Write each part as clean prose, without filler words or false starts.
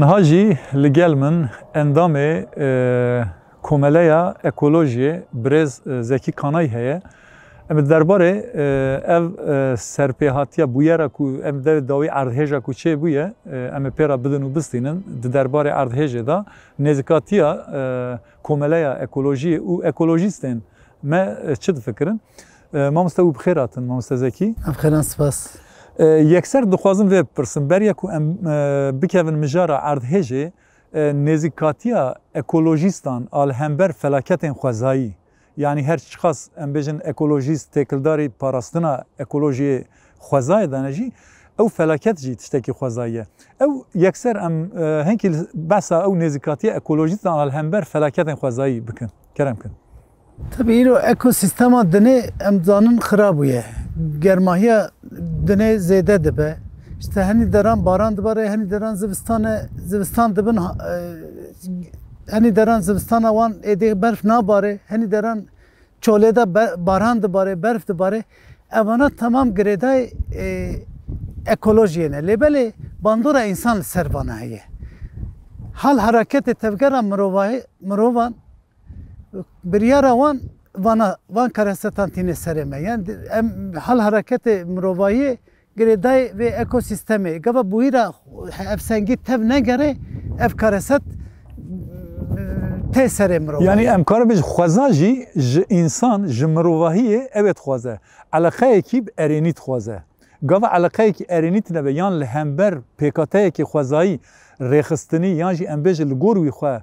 Haji ligel min endamê komeleya ekolojiye Brez Zeki Kanay heye. Em derbarê ev serpêhatiya bûyera ku em dawî erdhêja ku çê bûye em ê pêra bidin û bistînin di derbarê erdhêjê da nêzîkatiya komeleya ekolojiyê û ekolojîstên me çi difikirin? Mamoste û bixêr hatin Mamoste Zekî. Bixêran spas. Yekser dixwazim vê bipirsim beriya ku em bikevin mijara erdhêjê nêzîkatiya ekolojîstan al hember felaketên xwezayî. Yani her çıkas em bêjin ekolojîst têkildarî parastina ekolojiyê xwezayê dane jî ew felaket jî tiştekî xwezayî ye. Ew yekser em henkî behsa ew nêzîkatiya ekolojîstan al hember felaketên xwezayî bikin. Kerem kin. Tabii îro ekosîstema dinê em zanin xirab bûye. Germahiya dinê zêde dibe. İşte henî deran baran dibare, henî deran zivistan dibin henî deran zivistana wan êdî berf nabare, henî deran çolê de baran dibare, berf dibare. Evana tamam girêdayê ekolojiyê ne. Lêbelê bandora însan li ser vana heye. Hal hareketê tevgera mirovan biryara wan van karesetan tîne serê me. Yani em hal hareketê mirovayî girêdayê vê ekosîstemê. Gava bûyîra ev sengî tev negere ev kareset tê serê mirov. Yani em kare bêjin xweza jî ji însan ji mirovahiyê evet dixwaze. Eleqeyekî bi erênî dixwaze. Gava eleqeyekî erênî tune be yan li hember pêkateyekî xwezayî rêxistinî yan jî em bêjin li gor wî xwe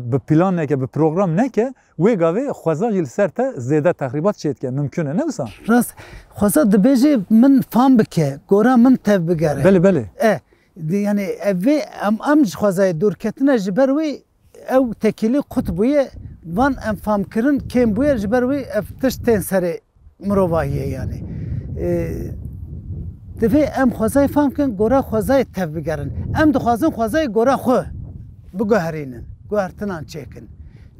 bi plan neke, bi program neke, wê gavê xweza jî li ser te zêde texrîbat çê dike. Mümkün e ne wisa? Rast, xweza dibêje min fam bike, gora min tev bigere. Belê belê. Yani evê em ji xwezayê dûrketine ji ber wê ew tekîlî qut bûye, van em famkirin kêm bûye ji ber wê ev tişt tên serê mirovahiyê yani. Divê em xwezayê famkin, gora xwezayê tev bigerin. Em dixwazin xwezayê gora xwe biguherînin, guhertinan çêkin.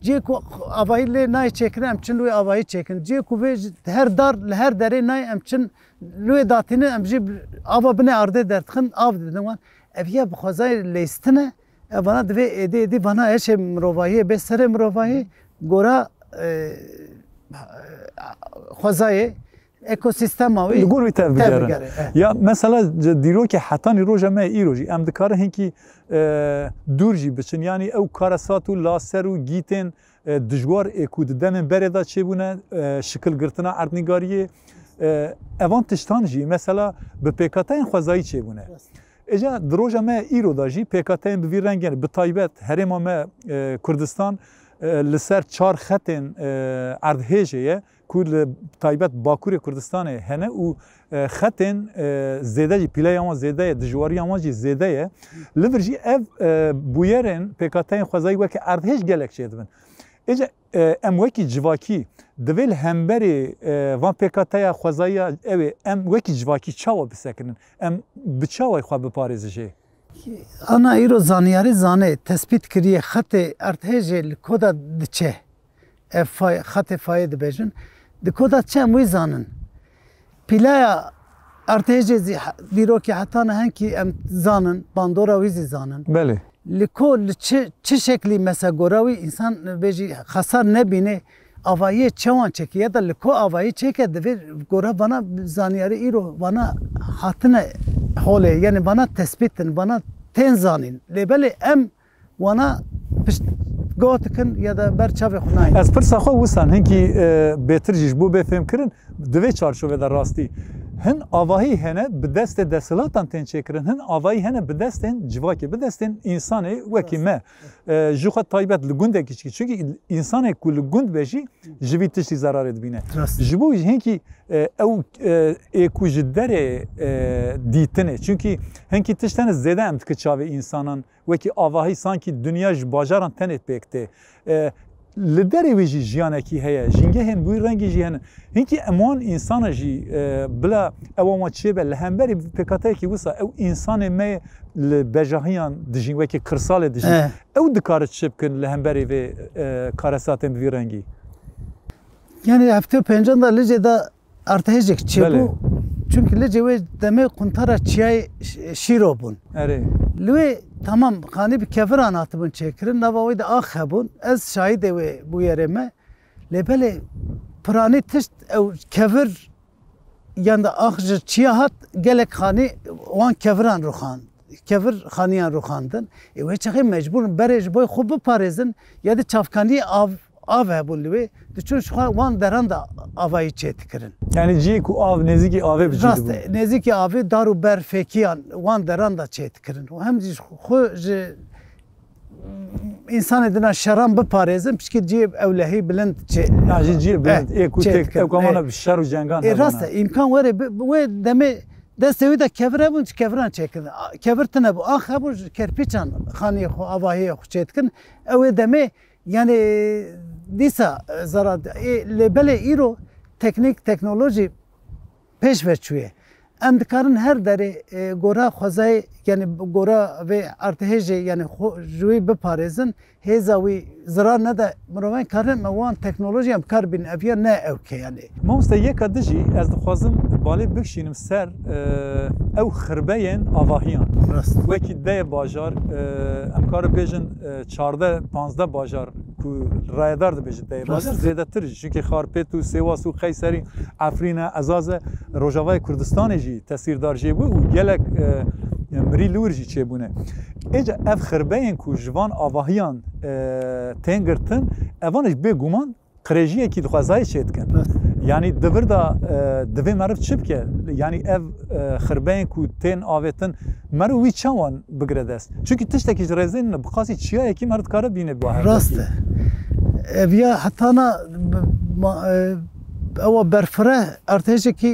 Cê ku avayî lê nayê çêkirin em çin wê avayî çêkin. Cê ku vê her dar li her derê nayê em çin wê datînin em jî ava binê erdê derdixin av didin wan. Ev ya bi xwezayê lêstine evana divê êdî vana eşê mirovahiyê bê serê mirovahiyê gora xwezayê ekosîstema wê Li gor wî tev bigere. Ya mesela dîrokê hetanî roja me îro jî em dikarin hinkî dûr jî biçin. Yani ew karesat û laser û gîtên dijwar ê ku di demên berê da çêbûne şikilgirtina erdnîgariyê evan tiştan jî mesela bi pêkateyên xwezayî çêbûne. Êca di roja me îro da jî pêkateyên bi vî rengên bi taybet herêma me Kurdistan li ser çar xetên erdhêjê ye ku li taybet Bakurê Kurdistanê hene û xetên zêde jî pîleya wan zêde ye, dijwariya wan jî zêde ye. Li vir jî ev bûyerên pêkateyên xwezayî weke erdhêj gelek çê dibin. Êca em wekî civakî divê li hemberê van pêkateya xwezayiya ew ê em wekî civakî çawa bisekinin? Em bi çawa xwe biparêzijê? Ana îro zaniyarî zane tespît kiriye xetê erdhêjê li koda diçe. Ev xetê fayê dibêjin. Di koda çi em wî zanin. Pîlaya erdhêjê dîrokê hetane henkî em zanin, bandora wî zî zanin. Belê. Li ko li çi şeklî mesela gora wî însan bêjî xesar nebîne avayî çawan çekî ya da li ko avayî çêke divê gora bana zaniyarî îro bana hatine holê yani bana tespîtin, bana tên zanîn. Lêbelê em wana pişt gotikin ya da ber çavê xwe nayîn. Ez pirsa xwe wisan hinkî bêtir jî ji bo bêfêmkirin divê çarşovê de rastî. Hin avahî hene bi destê desthilatan tên çêkirin, hin avahî hene bi destên civakê, bi destên însanê wekî me. Ji xwe taybet li gundekî çikî. Çünkü însanê ku li gund be jî ji vî tiştî zerarê dibîne. Ji bo hinkî ew ê ku ji derê dîtinê. Çünkü hinkî tiştene zêde em dike çavê însanan wekî avahî sankî dunya ji bajaran tenê pêk tê. Li derê wê jî jiyanekî heye, jîngehên bûyî rengî jî hene. Hinkî em wan însana jî bila ewa wan çêbe li hemberî pêkateyekî wisa ew însanê me li bejahiyan dijîn wekî kırsalê dijîn. Ew dikare çi bikin li hemberî vê karesatên bi vî rengî? Yani hefte pencan da licê da erdhêjek çêbû Çünkü li cewê demê quntara çiyayê şîro bûn. Erê. Li wê tamam hani bir kevir anlatımın çekirin nava oyda akhabun ez şahit evi bu yerime lebele prani tişt ev kevir yanda akjı çiyahat gelek hani wan keviran ruhan kevir haniyan ruhandın ve çakı mecbur berej boy xubu parizin ya da çafkani av hebulli düşün şu wan deran da avayı çetkirin. Yani ciye ku av neziki ave bicidi bu. Rast neziki avi daru ber fekiyan wan deran da çetkirin. Hem xu insan edina şaran bi parezin pişki ciye evlehi bilend yani ciye bilend ku tek evkamana bir şer u cengan. Rast imkan var ve deme desteği de kevre bu kevran çekin. Kevirtine bu ah bu kerpiçan hani avahi çetkin. Ev deme yani disa zarar lebele iro teknik teknoloji peş veçüye. Em dikarin her deri gora xwazayê yani gora ve artihêjê yani jûyê biparêzin hêza wî zirar nede mirovan karin me wan teknolojiya em kar bînin ev ne ewke yani. Mamoste yeka dijî ez dixwazim balê bikşînim ser ew xirbeyên avahiyan. Wekî deyê bajar em kar bêjin 14-15 bajar ku rayedar dibêjin deyê bajar zêdetir jî çünkü Xarpêt û Sêwas û Xeyserî Efrîne Ezazê Rojavayê Kurdistanê jî tesîrdar jêbû û gelek mirî lûr jî çêbûne. Êca ev xirbeyên ku ji van avahiyan tên girtin evan jî bêguman qirêjiyekî dixwazayê çê dikin. Yani divir da divê meriv çi bike yani ev xirbeyên ku tên avêtin meriv wî çawan bigire dest. Çünkü tiştekî ji rêzên bi qasî çiyayekî meriv dikare bîne bi her. Rast e. Ev ya hetana ewa berfire artêjekî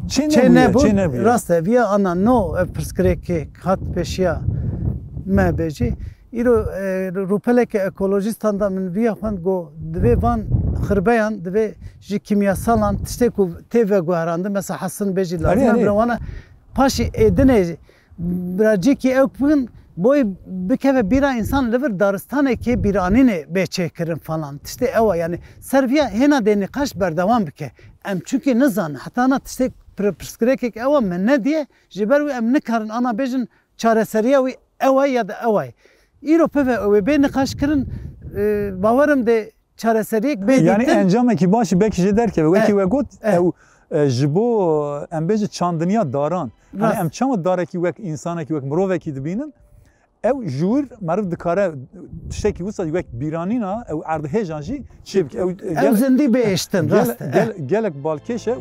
çê rast ev ya ana no ev pirsgirêkê hat pêşiya me bêjî îro rûpeleke ekolojîstan da min viya xwend got divê van xirbeyan divê ji kimyasalan tiştê ku tê veguherandin mesela Hesin bêjî lazim em wana paşî êdinê biracîkî ew bikin boy bikeve bîra insan li vir daristanekê bîranînê bêçêkirin falan tiştê ew yani serviya hêna dê nîqaş berdewam bike em çünkü nizanin hetana tiştê pirsgirêkek ew min ne diye ji ber wî em nikarin ana bêjin çareseriya wî ew ya da ew îro peve ew bê nîqaş kirin bawerim de çareseriyek bê yani encamekî başî belkî jê derkeve wekî we got ew ji bo em bêjin çandiniya daran yani em çama darekî wek însanekî wek mirovekî dibînin ew ji wir meriv dikare tiştekî wisa wek bîranîna ew erdhêjan jî çê bike ew zindî bêhiştin rast gelek balkêş e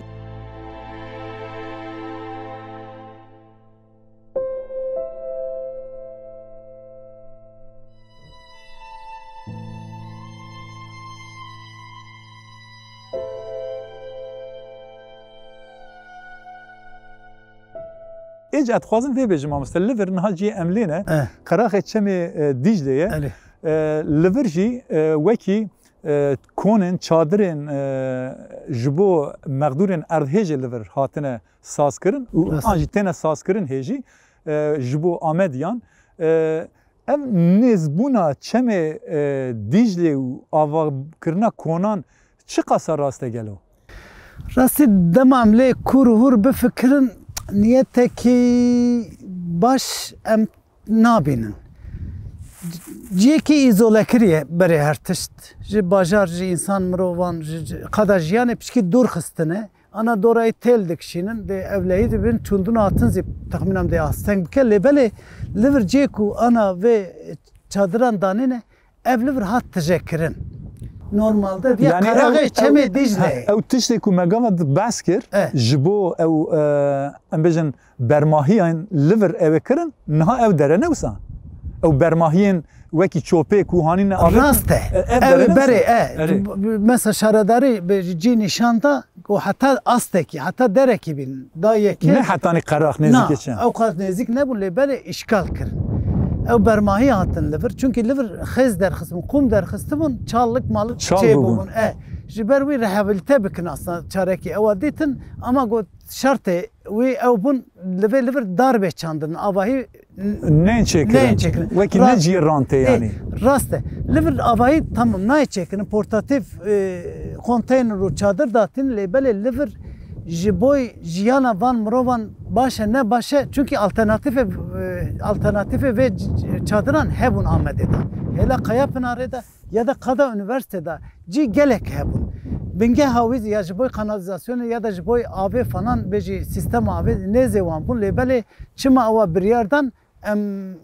Êca ez dixwazim vê bêjim mamoste li vir niha ciyê em lêne qeraxê çemê Dîcleyê li vir jî wekî konên çadirên ji bo mexdûrên erdhêjê li vir hatine sazkirin û an jî têne sazkirin hêjî ji bo amediyan ev nêzbûna çemê Dîclê û avakirina konan çi qasa rast e gelo? Rastî dema em lê kur û hûr bifikirin niyetekî baş em nabînin. Ciyekî îzole kiriye berê her tişt ji bajar ji însan mirovan qada jiyanê pişkî dûr xistine ana dorayê têl dikişînin dê evlehî dibin çûnduna hatin zî texmînan dê asteng bike lê belê li vir ciyê ku ana vê çadiran danîne ev li vir hat tijêkirin. Normalde diye qeraxê çemê Dîcleyê ew tiştê ku me gava behs kir ji bo ew em bêjin bermahiyan li vir ew kirin niha ew dere ne wisa ew bermahiyên wekî çopê ku hanîne rast e ew berê mesela şaredarî cî nîşanda û heta astekî heta derekî bînin da yekê ne hetanî qerax nêzik geçin ew qas nêzik nebûn lê berê îşgal kirin ew bermahî hatin li vir çünkü li vir xêz derxistin qum derxistibûn çallık malık çêbûbûn ji ber wî rehabilite bikin aslında çarekî ew dîtin ama got şertê wî ew bûn li vê li vir dar bê çandin avahî neyên çêkirin wekî ne ciyê rantê yanî rast e li vir avahî tamam nayê çêkirin portatif konteyner û çadir datin lê belê li vir jiboy jiyana van mrovan başa ne başa çünkü alternatife ve çadıran hebun Ahmet'de. Hele Kayapınar'da ya da Kada Üniversitede gelek hebun. Binge haviz ya jiboy kanalizasyonu ya da jiboy AV falan beji sistem AV ne zevan bu lebele çima ava bir yerden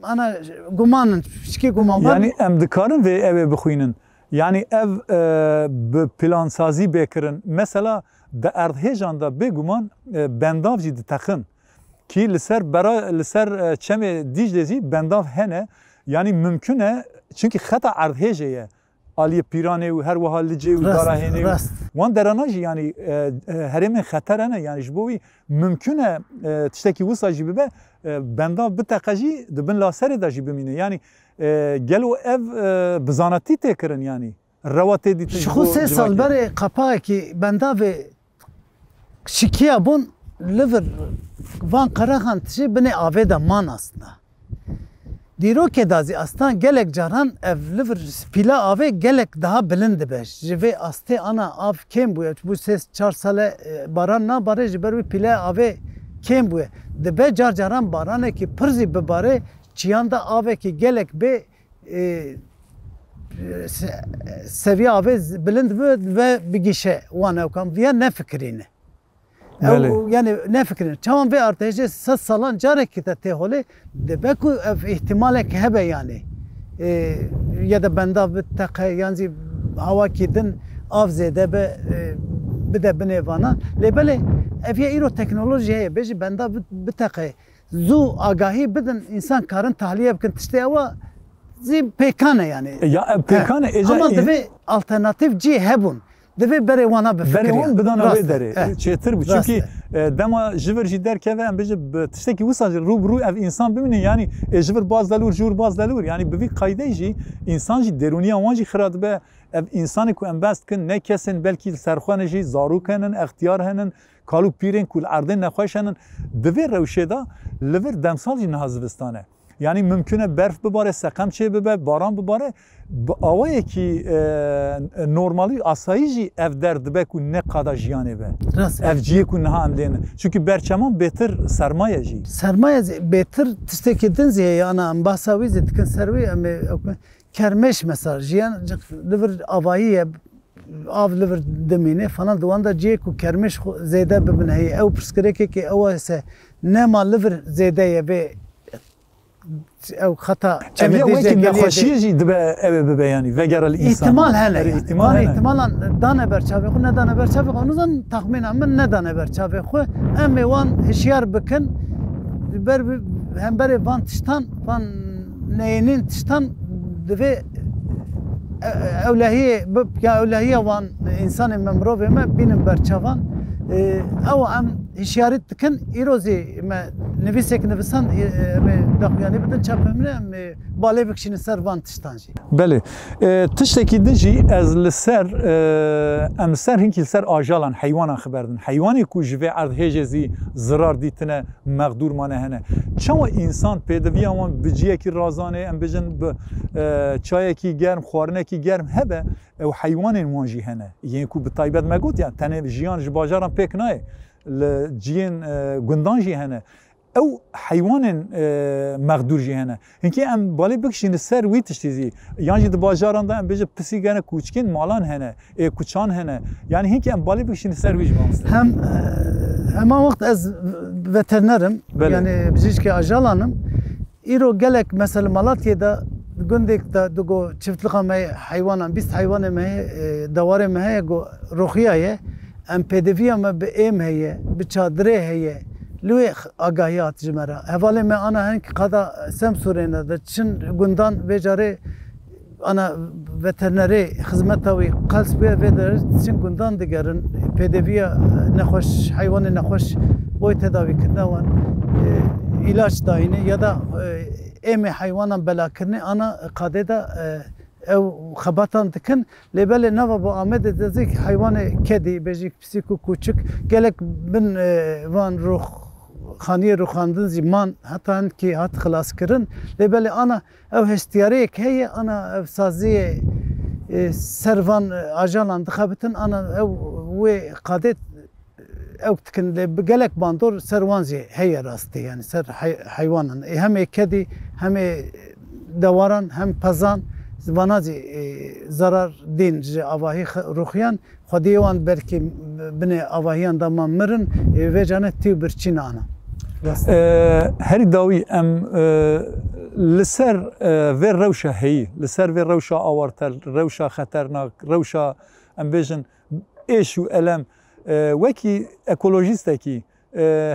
ana gumanın şiki guman var. Yani em dikarın ve eve bixwînin. Yani ev bi plansazî bêkirin. Mesela de erdhêjan da bêguman bendav jî diteqin. Ki li ser çemê Diclê jî bendav hene. Yani mümkün e çünkü xeta erdhêjê ye. Aliye Pîranê û her wiha Licê û Darahênê. Wan derana jî yani herêmên xeter hene. Yani ji bo wî mümkün e tiştekî wisa jî bibe bendav biteqe jî dibin laserê de jî bimîne. Yani gelo ev bizanetî tê kirin yani. Rewa tê dîtin. Ji xwe 3 sal berê qepayekî bendavê şikiya bûn li vir van qerexan tişê binê avê de man aslında. Dîrokê da zî astan gelek caran ev li vir pîla avê gelek daha bilind dibe. Ji vê astê ana av kêm bûye. Bu 3-4 sale baran nabare ji ber wî pîla avê kêm bûye. Dibe car caran baranekî pir zî bibare çiyan da avekî gelek bê seviye avê bilind bibe ve bigîşe wan ewkan viya nefikirîne. Yani ne fikrin? Çavan ve artıcı 7 salan carekî te têholê dibe ku ev ihtimalek hebe yani. Ya da bendav biteqe yani hawakî din av zêde be bide binê vana. Lêbelê ev ya îro teknoloji heye bêjî bendav biteqe zû agahî bidin insan karin tahliye bikin tiştê ewa zî pêkan e yani. Ya pêkan e ama divê alternatif cî hebûn. Divê berê wana bifikiriye. Berê wan bidana wê derê. Çêtir bû. Çünkü dema ji vir jî derkeve em bêje tiştekî wisa jî rûbirû ev insan bimîne yani ji vir baz delûr ji wir baz delûr. Yani bi vî qaydê jî insan jî derûniya wan jî xira dibe. Ev insanê ku em behs dikin ne kesin belkî serxwe jî zarok henin, extiyar henin, kalû pîrên ku li erdê nexweş henin. Di vê rewşê da li vir demsal jî niha zivistan e. Yani mümkün e berf bibare, seqem çê bibe, baran bibare. Bi awayekî normalî asayî jî ev derdibe ku ne qada jiyanê be. Ev ciyê ku niha em lêne. Çünkü berçeman bêtir sermaye jî. Sermaye bêtir tiştekî din zêye yana em behsa wî zê dikin ser wî em ê kermeş mesela jiyan li vir avayî ye av li vir dimîne falan diwan da ciyê ku kermeş zêde bibin heye ew pirsgirêkekê ew ise nema li vir zêde ye vê ew xeta nexweşiyê jî dibe ew bibe yani vegerel insan. İhtimal hele. İhtimalan dane berçavê xwe ne dane berçavê xwe onu zan taxmîna min ne dane berçavê xwe em ê wan hişyar bikin ber hemberê van tiştan van neyînên tiştan divê ewlehiyê ya ewlehiya wan insanê me mirovê me bînin berçavan ew em hişyarî dikin îro zî me nivîsek nivisan em daxuyanî bidin çapê min em balê bikişînin ser van tiştan jî. Belê. Tiştekî din jî ez li ser em ser hinkî li ser ajalan heywanan xeber din. Heywanê ku ji vê erdhêjê zî zirar dîtine meqdûr mane hene. Çawa insan pêdiviya wan bi ciyekî razanê em bijin bi çayekî germ, xwarinekî germ hebe ew heywanên wan jî hene. Yên ku bi taybet me got yani tenê jiyan ji bajaran pêk nayê. Li ciyên gundan jî hene. Ew heywanên meqdûr jî hene. Hinkî em balê bikişîne ser wî tiştî zî. Yan jî di bajaran da em bêje pisî gene kûçkên malan hene, kuçan hene. Yani hinkî em balê bikişîne ser wî ji mamoste. Heman wekt ez veterinerim. Yani bijîşkê ajalanım. Îro gelek mesela Malatya'da gundek da dugo çiftliqa me heywanan 20 heywanê me dewarê me heye go roxiya ye. Em pêdiviya me bi êm heye, bi çadirê heye. Lû agahî hat ji me re. Hevalê me ana henk qada Semsûrê de çin gundan vê carê ana veterinerê xizmeta wî qels bûye vê derê çin gundan digerin pêdiviya nexweş heywanê nexweş boy tedavîkirina wan ilaç dayîne ya da êm heywanan belakirinê ana qadê da ew xebatan dikin lêbelê nava bu Amedê de zî heywanê kedî bêjî pisîk û kûçik gelek bin van xaniyê rûxandin zî man heta hinkî hat xilaskirin lêbelê ana ew hestiyariyek heye ana ev saziyê ser van ajalan dixebitin ana ew wê qadê ew dikin lê gelek bandor ser wan jî heye rastî yani ser heywanan hem kedî hem dewaran hem pezan vana jî zarar dîn ji avahî rûxiyan xwediyê wan berkî binê avahiyan da man mirin vê canê tî birçîn ana. Herî dawî em li ser vê rewşa heyî, li ser vê rewşa awarter, rewşa xeternak, rewşa em bêjin êş û elem wekî ekolojîstekî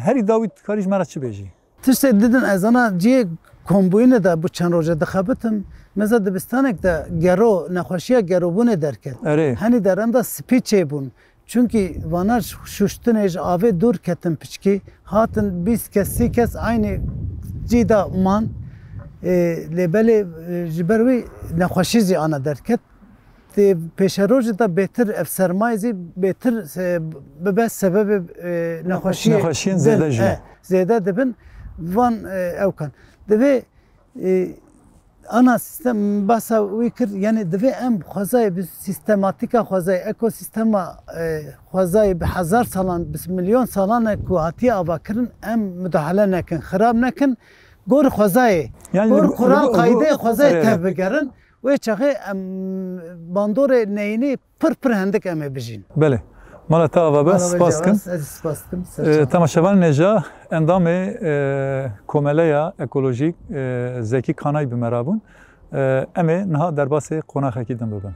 herî dawî karî ji me re çi bêjî? Tiştê didin ez ana ciyê kombûyînê de bu çend roja dixebitim meza dibistanek de gero nexweşiya gerobûnê derket. Henî deran da spî çêbûn. Çünkü vana şuştunê ji avê dûr ketin piçkî hatin 20 kes 30 kes aynı cîda man lêbelê ji ber wî nexweşî jî ana derket pêşerojê da bêtir ev sermayê zî bêtir bibe sebebê nexweşiyên zêde jî zêde dibin van ew kan divê ana sistem basa wî kir yani divê em xwezayê bi sîstematîka xwezayê ekosîstema xwezayê bi hezar salan bi milyon salan ku hatiye avakirin em müdahale nekin xirab nekin gor xwezayê gor kural qaydê xwezayê tev bigerin wê çaxê em bandorê neyînî pir hendik em ê bijîn. Belê. Mala te ava be spas kim. Temaşevanên nêja endamê komeleya ekolojîk Zekî Kanay bi me rabûn. Em ê niha derbasê qonaxekî din bibin.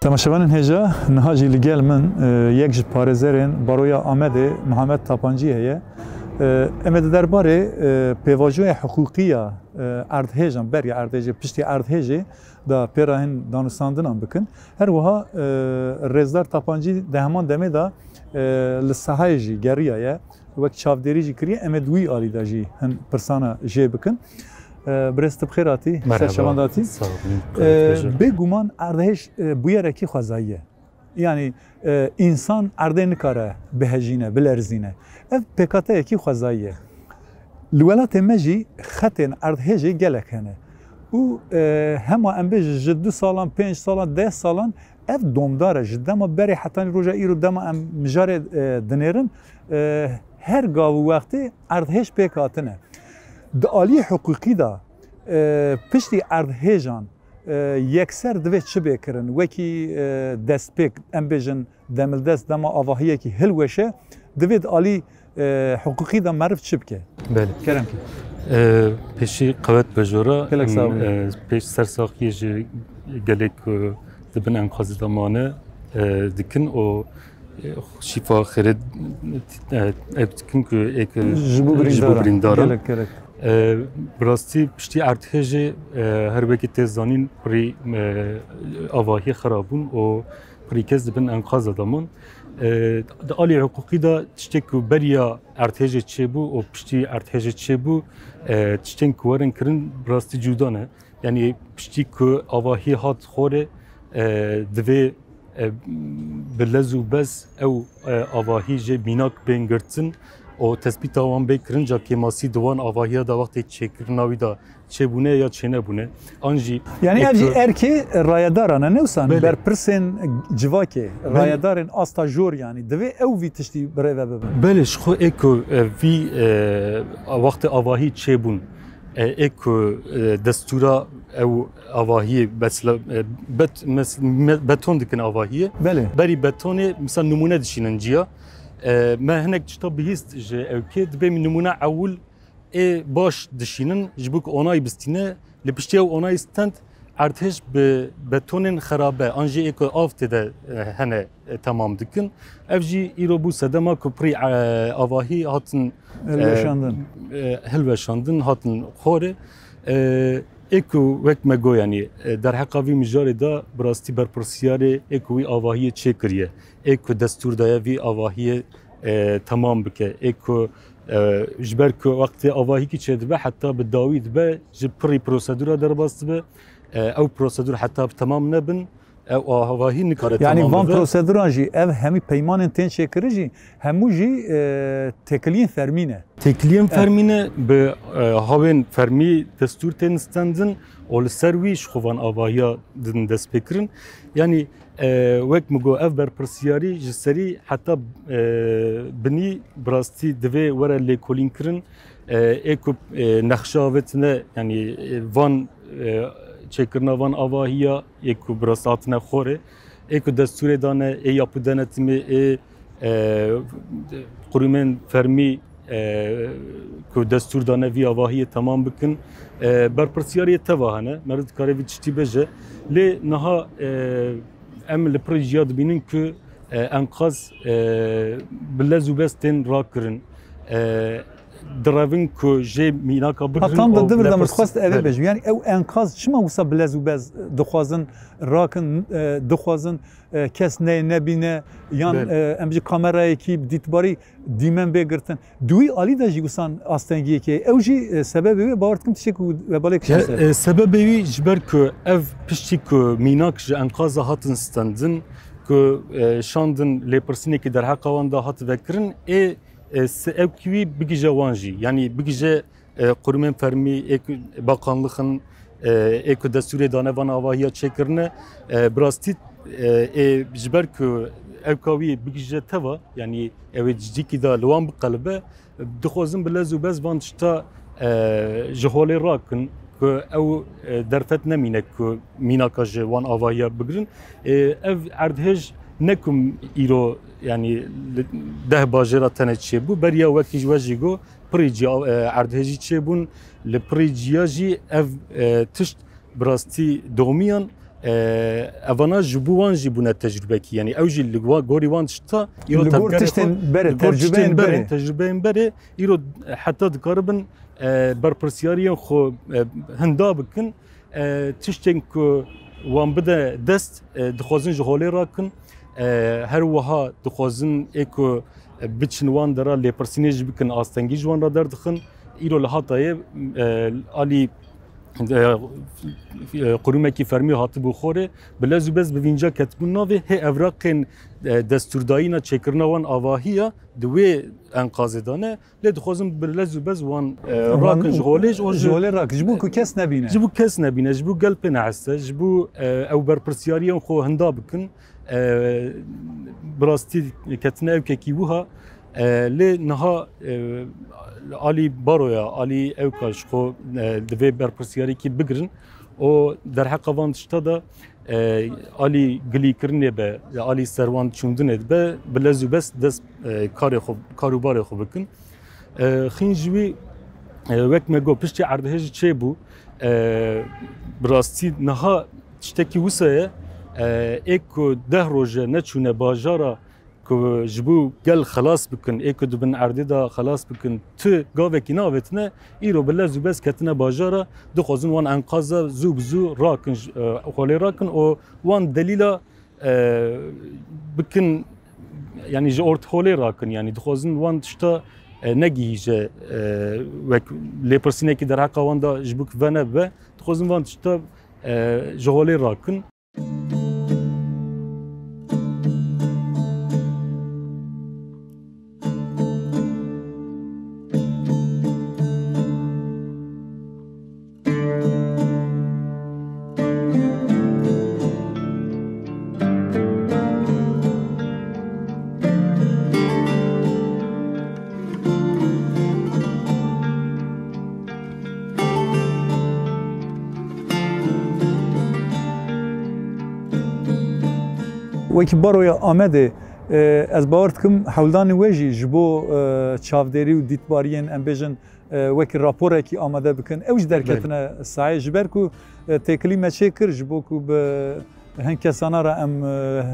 Temaşevanên hêja niha jî li gel min yek ji parêzerên Baroya Amedê Mihemed Tapancî heye. Em ê di derbarê pêvajoya hiqûqî ya erdhêjan beriya erdhêjê piştî erdhêjê da pêra hin danûstandinan bikin. Her wiha Rêzdar Tapancî di heman demê da li sahayê jî geriya ye wek çavdêrî jî kiriye em ê di wî alî de jî hin pirsana jê bikin. Birêz tu bi xêr hatî, serşevan datî. Bêguman erdhêj bûyerekî xwezayî ye. Yani insan erdê nikare bihejîne, bilerzîne. Ev pêkateyekî xwezayî ye. Li welatê me jî xetên erdhêjê gelek hene. û hema em bêjin ji 2 salan, 5 salan, 10 salan ev domdar e ji dema berê hetanî roja îro dema em mijarê dinêrin her gav û wextê erdhêj pêk hatine. Di aliyê hiqûqî da piştî erdhêjan yekser divê çi bêkirin wekî destpêk em bêjin demildest dema avahiyekî hilweşe divê di alî hiqûqî da meriv çi bike? Belê. Kerem ki. Pêşî qewet bejora pêş sersaxiyê ji gelek dibin enkazî damane dikin û şîfa xêrê ev dikin ku ji bo birîndaran bi rastî piştî erdhêjê her wekî tê zanîn pirî avahiyê xerabûn û pirî kes dibin enkaza daman. Di alî hiqûqî da tiştê ku beriya erdhêjê çêbû û piştî erdhêjê çêbû tiştên ku werin kirin bi rastî cuda ne. Yani piştî ku avahî hat xorê divê bi lez û bez ew avahî jê bînak bên girtin û tespîta wan bê kirin ca kêmasî di wan avahiya da wextê çêkirina wî da çêbûne ya çênebûne. An jî yani ev jî erkê rayedaran e newsan berpirsên civakê rayedarên asta jor yani divê ew vî tiştî birêve bibin. Belê ji xwe ê ku vî wextê avahî çêbûn ê ku destûra ew avahiyê beton dikin avahiyê berî betonê misal numune dişînin ciya me hinek tişta bihîst ji evkê dibe min numune ewil باش دشینن جبوک اونای بستینه لپشتی و اونای ستند ارتش به بتونن خرابه انجی اکو آفت ده هنه تمام دکن افجی ایرو بو سدما کپری آواهی هاتن هلوشاندن هاتن خوره اکو وقت مگو یعنی در حقاوی مجاری دا براستی برپرسیاره اکوی آواهی چه کریه اکو دستور دایوی آواهی تمام بکه اکو جبر که وقت آواهی که چه دبه حتی به داوید به جبری پروسیدور در باست به او پروسیدور حتی تمام نبن او آواهی نکاره تمام یعنی وان پروسیدوران جی او همی پیمان تن شکر جی همو جی تکلین فرمینه تکلین فرمینه به هاون فرمی دستور تن استندن اول سرویش خوان آواهی دن دست بکرن یعنی وقت مگو اف بر پرسیاری جسری حتی بنی براستی دوی وره لیکولین کرن اکو نخشاوتنه یعنی وان چکرنا وان آواهیا اکو براستاتنه خوره اکو دستور دانه ای یاپو دانتمی ای قرومن فرمی که دستور دانه وی آواهی تمام بکن بر پرسیاری تواهنه مرد کاری وی چتی بجه لی نها ام لپروژیا دبینن که انقاض بلزو بستن را کرن دراوین که جه میناکا بگرن حتام دا دبر دمرد خواست اوه بجو یعنی او انقاض چما وصا بلزو بز دخوازن راکن دخوازن کس نبینه یان امجی کامرایی که دیتباری دیمن بگرتن دوی آلی دا جی وصان آستنگیه که او جی سببی باورد کم تشک و بالی کشن سببی جبر که او پشتی که میناک جه انقاض هاتن ستندن که شاندن لیپرسینه که در حق وان دا هات وکرن ev kivi bigije wanjî yani bigije qurumên fermî bakanlığın eko destûrê dane van avahiya çêkirine birastî ji ber ku ev kawî bigije teva yani ew ê cidîkî da li wan biqelbe dixwazin bi lez û bez van tişta ji holê rakin ku ew derfet nemîne ku mînaka ji wan avahiya bigirin ev erdhêj nekum îro yani ده باجرا تنه چیبو بریا وکی جوجی گو پریجی اردهجی چیبون لپریجیا جی اف تشت براستی دومیان اوانا جبوان جیبونه تجربه کی یعنی اوجی لگوا گوری وان تشتا ایرو تشتن بره تجربه بره ایرو حتی دکاربن بر پرسیاریان خو هندا بکن تشتن کو وان بده دست دخوازن جهولی راکن هر وها دخوازن اکو بچنوان درا لیپرسینه جبکن آستنگی جوان را دردخن ایرو لحاطای آلی قرومه کی فرمی هاتو بخوره بلازو بز بوینجا کتبون ناوه هی اوراقین دستوردایینا چکرنا وان آواهیا دوی انقاذدانه لی دخوازن بلازو بز وان راکن جغولیج جغولی راک جبو که کس نبینه جبو کس نبینه جبو گلپ نعسته جبو او برپرسیاریان خو هندا بکن براستی کتنه او که کیوها لی نها آلی بارویا آلی اوکاش خو دوی برپرسیاری کی بگرن و در حق وان تشتا دا آلی گلی کرنه به آلی سروان چوندنه به بلزو بس دست کاروبار خو بکن خینجوی وقت مگو پشتی عردهج چه بو براستی نها تشتکی وسایه اکو ده روزه نچونه باجارا که جبو گل خلاص بکن اکو دبن عرضه دا خلاص بکن تو گاوه کی ناوتنه ایرو بله زوبس کتنه باجارا دو خوزن وان انقاذ زوب زو راکن خالی راکن و وان دلیلا بکن یعنی جه ارت خالی راکن یعنی دو خوزن وان تشتا نگیجه وک لیپرسینه کی در حق وان دا جبوک ونه به دو خوزن وان تشتا جه خالی راکن وکی بارویا آمده از باورد کم حولدان ویجی جبو چاودری و دیتباریین ام بیجن وەکی راپۆرێکی ئامادە بکەن ئەوش دەرکەتنە سایە ji ber ku têkilî me çêkir ji bo ku bi hin kesana re em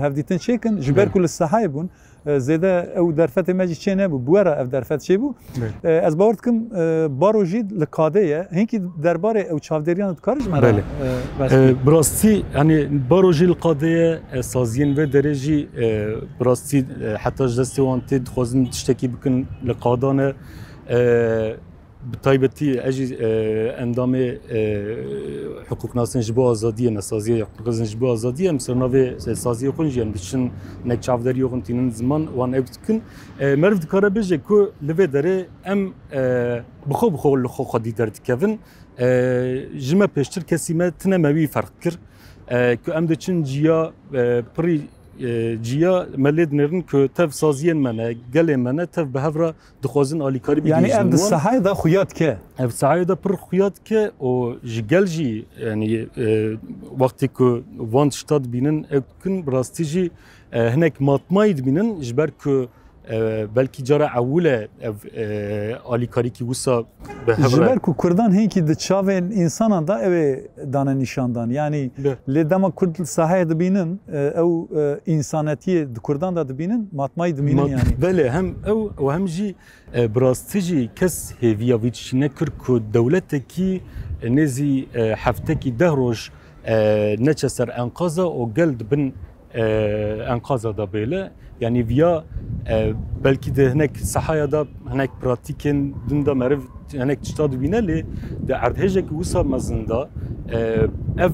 hevdîtin çêkin ji ber ku li sehayê bûn zêde ew derfetê me jî çê nebû bu were ev derfet çêbû ez bawer dikim baro jî li kadê ye hinkî derbarê ew çavdêriyan dikar ji me bi rastî hani baro jî li kadê ye saziyên ve derê jî bi rastî heta ji destê wan tê dixwazin tiştekî bikin li qadan e bi taybetî ez jî endamê hukuknasên ji bo azadiyê nesaziyê hukuknasên ji bo azadiyê em ser navê saziyê xwe jî em diçin nek çavderî xwe tînin ziman wan ew dikin meriv dikare bêje ku li vê derê em bixwe bixwe li xwe xwedî derdikevin ji me pêştir kesî me tune me wî ferq kir ku em diçin ciya pirî ciya me lê dinêrin ku tev saziyên me ne gelê me ne tev bi hev re dixwazin alîkarî bigihîjin yani ev di sehayê de xuya dike ev sehayê de pir xuya dike û ji gel jî yani wextê ku van tişta dibînin ew dikin bi rastî jî hinek matmayî dibînin ji ber ku belkî cara ewîle ev alîkarîkî wisa bi hev re ji ber ku Kurdan hinkî di çavên însanan da ew ê dane nîşandan yani lê dema Kurd sahayê dibînin ew însanetiyê di Kurdan da dibînin matmayî dibînin yani belê hem ew û hem jî bi rastî jî kes hêviya vî tiştî nekir ku dewletekî nêzî heftekî 10 roj neçe ser enqaza û gel dibin enqaza da bêle yani viya belki de hinek sahaya da hinek pratikên din da meriv hinek tişta dibîne lê di erdhêjekî wisa mezin da ev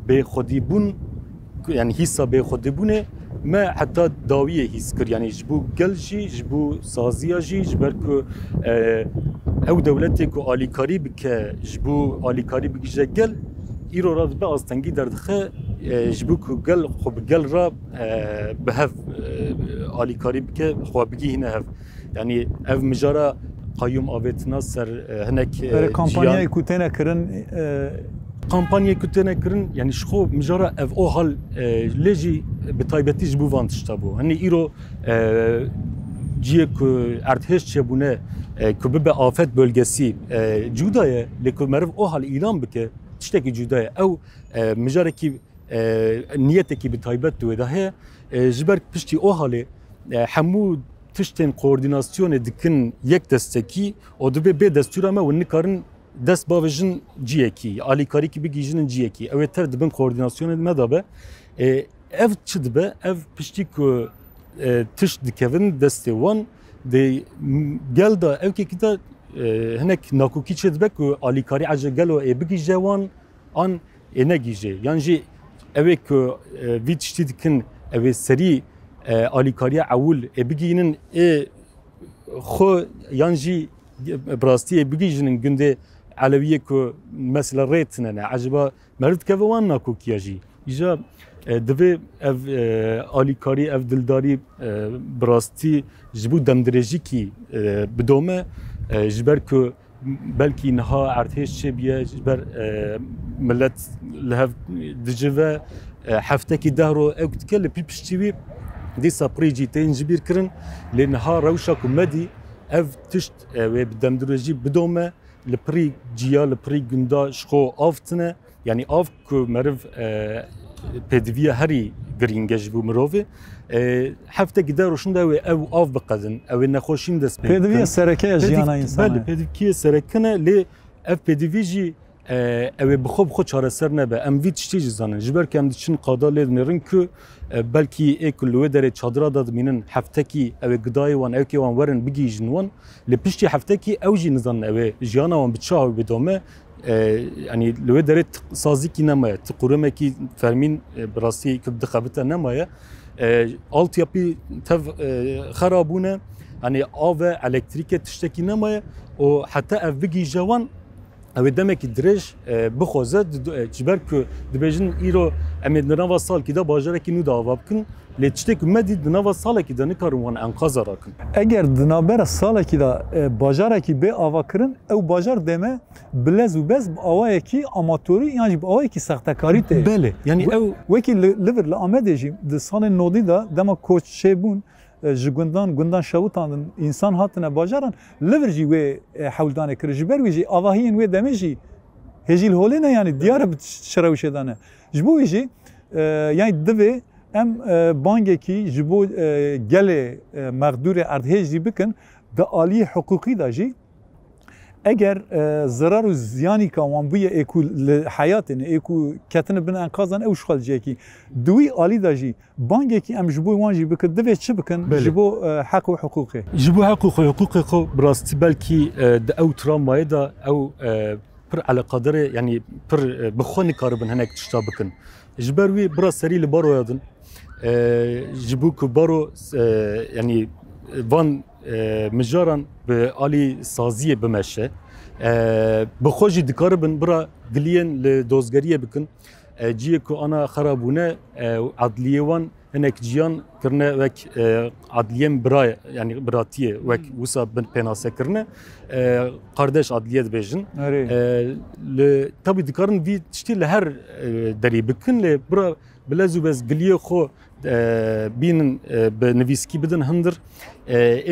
bêxwedîbûn yani hîsa bêxwedîbûnê me heta dawiyê hîs kir yani ji bo gel jî ji bo saziya jî ji ber ku ew dewletê ku alîkarî bike ji bo alîkarî bigije gel îro ra dibe astengî derdixe ji bo ku gel xwe bi gel ra bi hev alîkarî bike xwe bigihîne hev yani ev mijara qayyum avêtina ser hinek kampanyayê ku têne kirin kampanyayê ku têne kirin yani ji xwe mijara ev o hal lê jî bi taybetî ji bo van tişta bû hani îro ciyê ku erdhêj çêbûne ku bibe afet bölgesî cuda ye lê ku meriv o hal îlan bike tiştekî cuda ye ew mijarekî niyetekî bi taybet dû da heye ji ber piştî o halê hemû tiştên koordinasyonê dikin yek destekî o dibe bê destûra me hûn nikarin dest bavêjin ciyekî alîkarîkî bigîjinin ciyekî ew ê tev dibin koordinasyonê me da be ev çi dibe ev piştî ku tişt dikevin destê wan de gel da evkekî de hinek nakokî çê dibe ku alîkarî ece gelo ê bigîje wan an ê negîje yan jî ew ê ku vî tiştî dikin ew ê serî alîkariya ewil ê bigînin ê xwe yan jî bi rastî ê bigîjinin gundê elewiyê ku mesela rê tune ne eceba meriv dikeve wan nakokiya jî îja divê ev alîkarî ev dildarî bi rastî ji bo demdirêjîkî bidome ji ber ku belkî niha erdhêj çêbiye ji ber millet li hev dicive heftekî 10 roj ew dike li pî piştî wî dîsa pirî jî tên ji bîr kirin lê niha rewşa ku medî ev tişt wê bi demdirêjî bidome li pirî ciya li pirî gunda ji xwe av tune yani av ku meriv pêdiviya herî girînge ji bo mirovê heftekî 10 roj da ew av biqedin ew ê nexweşîn dest pê pêdiviya serekeya jiyana însan pêdiviyê serekin e lê ev pêdivî jî ew ê bixwe bixwe çareser nebe em vî tiştî jî zanin ji ber ku em diçin qada lê dinêrin ku belkî ê ku li wê derê çadira da dimînin heftekî ew ê gidayê wan evkê wan werin bigîjin wan lê piştî heftekî ew jî nizanin ew ê jiyana wan bi çav bidome yani li wê derê sazîkî nemaye ti quremekî fermîn bi rastî ku dixebite nemaye altyapî tev xerab bûne hani av ve elektrîkê tiştekî nemaye û heta ev bigîje wan ew ê demekî dirêj bixwaze ji ber ku dibêjin îro em ê di nava salkî de bajarekî nû da ava bikin lê tiştê ku me dît di nava salekî de nikarin wan enqaza rakin eger di navbera salekî da bajarekî bê ava kirin ew bajar deme bilez û bez bi awayekî amatörî yan jî bi awayekî sextekarî tê belê yani ew wekî li vir li Amedê jî di salên nodî da dema koçê bûn ji gundan şewtan insan hatine bajaran lever jî wê hewldanê kir ji ber wê jî avahiyên wê demê jî hêjîl holê ne yani diyar bi şerawişê de ne ji bo wê jî yani divê em bangekî ji bo gelê mexdûrê erdhêj jî bikin di aliyê hukukî de jî eger zarar û ziyanî ka wan bûye ê ku li hayatê ê ku ketine bin enkazan ew xalciyekî di wî alî de jî bangekî em ji bo wan jî bikin divê çi bikin ji bo heq û hukukê ji bo heq û hukukê xwe bi rastî belkî di ew travmayê de ew pir eleqaderê yani pir bi xwe nikaribin hinek tişta bikin ji ber wî biraz serî li baroya din ji bo ku baro yani van mijaran bi alî saziyê bimeşe bi xwe jî dikaribin bira diliyên li dozgeriyê bikin ciyê ku ana xerabûne adliyê wan hinek ciyan kirine wek adliyên bira yani biratiyê wek wisa bin pênasekirine qardeş adliye dibêjin li tabî dikarin vî tiştî li her derî bikin lê bira bilez û bez giliyê xwe bînin bi nivîskî bidin hindir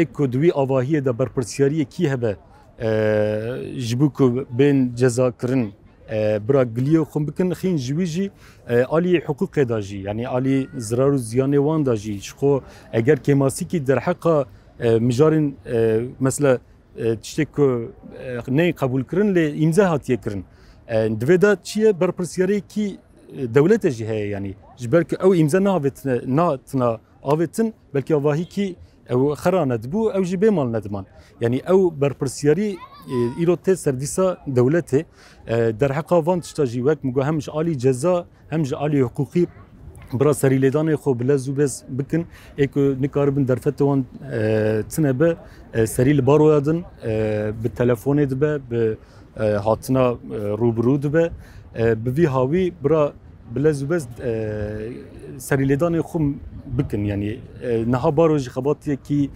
ê ku di wî avahiyê de berpirsiyariyê kî hebe ji bo ku bên cezakirin bira giliyê xwe bikin xîn ji wî jî aliyê hukukê da jî yani alî zirar û ziyanê wan da jî ji xwe eger kêmasîkî derheqa mijarên mesela tiştê ku ney qebûl kirin lê îmza hatiye kirin divê de çi ye berpirsiyariyekî dewletê jî heye yani ji ber ku ew îmza natina avêtin belkî avahîkî ew xera nedibû ew jî bêmal nediman yani ew berpirsiyarî îro tê serdîsa dewletê derheqa van tişta jî wek migo hem ji alî ceza hem ji alî hukukî bira serîlêdanê xwe bilez û bez bikin ê ku nikaribin derfetê wan tune be serî li baroya din bi telefonê dibe bi hatina rûbirû dibe bi vî hawî bira bilez û bez serîlêdanê xwe bikin yani niha baro jî xebatiyekî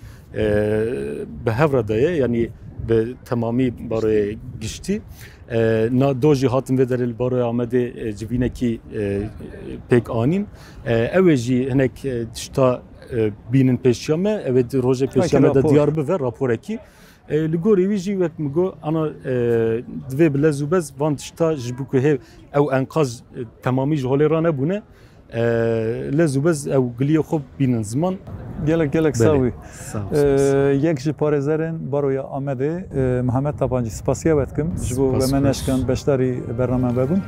bi hevra de ye yani bi temamî baroyê giştî na do jî hatin vê derê li baroya Amedê civînekî pêk anîn ew ê jî hinek tişta bînin pêşiya me ew ê rojê pêşiya me de diyar bive raporekî li gorî wî jî wek migo ana divê bilez û bez van tişta ji bo ku hêv ew enkaz temamî ji holê ra nebûne lez û bez ew giliyê xwe bînin ziman gelek sawî yek ji parêzerên baroya Amedê Mihemed Tapancî spasiya wetkim ji bo ve me neşkan beşdarî bername bebûn